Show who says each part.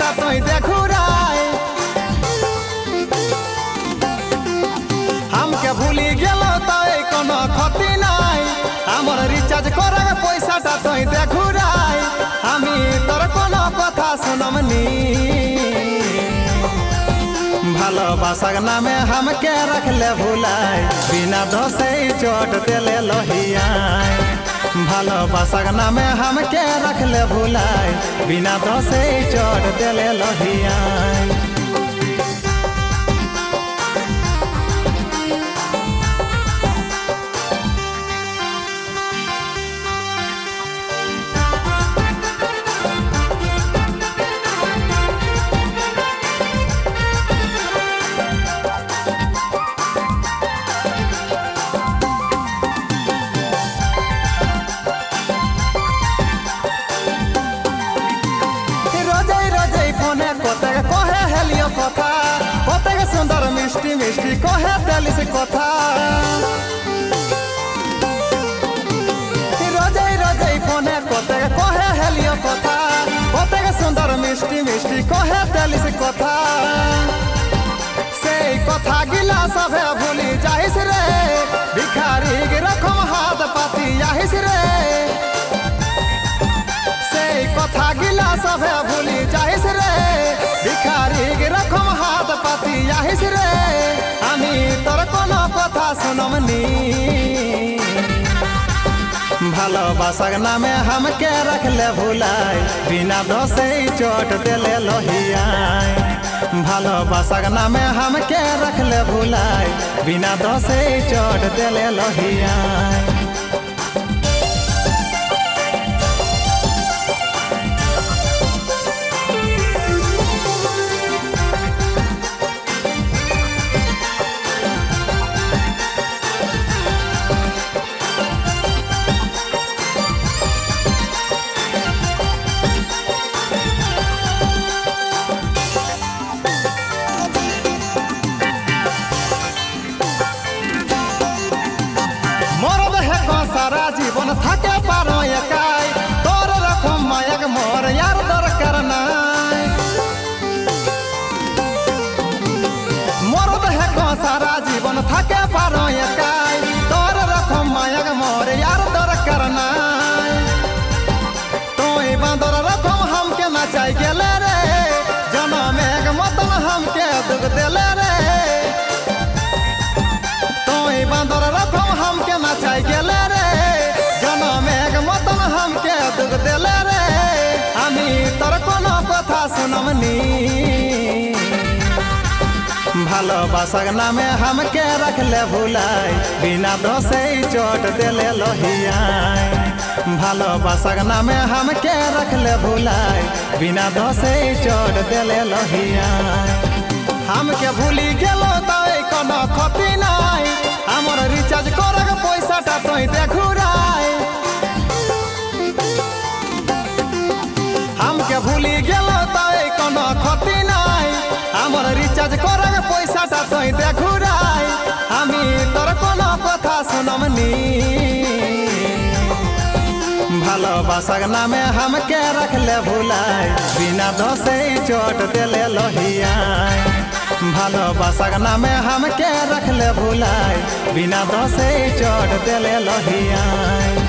Speaker 1: टा तुई देखू राय हमके भूली गेलो ताई कोनो क्षति नाई हमर रिचार्ज करे पैसा टा तुई देखू राय हमी तोर कोनो कथा सुनमनी भालोबासाक नामे हमके रखले भुलाई बिना दोषे चोट देले लोहियाई भालोबासाक नामे हमके रखले भुलाई बिना दोषे चोट देले लोहियाई कथा कतेक सुंदर मिष्टी मिष्टी कहे तेली से कथा रोजे रोजे फोने कतेक कहे हेलियो कथा कतेक सुंदर मिष्टी मिष्टी कहे तेली से कथा से कथा गिला सभे भूली जाहिस रे भिखारी के रखम हाथ पाती जाहिस रे से कथा गिला सभे भूली जाहिस रे भिखारी के रखम हाथ पाती जाहिस रे हमी तोर कोनो कथा सुनमनी भालोबासाक नामे हमके रखले भुलाई बिना दोषे चोट देले लोहियाई भालोबासाक नामे हमके रखले भुलाई बिना दोषे चोट देले लोहियाई सारा जीवन थके पारो एकाई तोर रखम मायक मोर यार दरकार नाई मरद है को सारा जीवन थके पारो एकाई तोर रखम मायक मोर यार दरकार नाई तोई बांदर रखम हमके नचाई गेले रे जनम एक मतल हमके दुख देले रे तोई बांदर रखम हमके नचाई गेले दुख देले रे हमी तोर कोनो कथा सुनमनी भालोबासाक नामे हमके रखले भुलाई बिना दोषे चोट देले लोहियाई भालोबासाक नामे हमके रखले भुलाई बिना दोषे चोट देले लोहियाई हमके भूली गेलो ताई कोनो क्षति नाई हमर रिचार्ज करे पैसा टा तुई देखू राय हमके भूली गेलो ताई कोनो क्षति नाई हमर रिचार्ज करे पैसा टा तुई देखू राय हमी तोर कोनो कथा सुनमनी भालोबासाक नामे हमके रखले भुलाई बिना दोषे चोट देले लोहियाई भालोबासाक नामे हमके रखले भुलाई बिना दोषे चोट देले लोहियाई।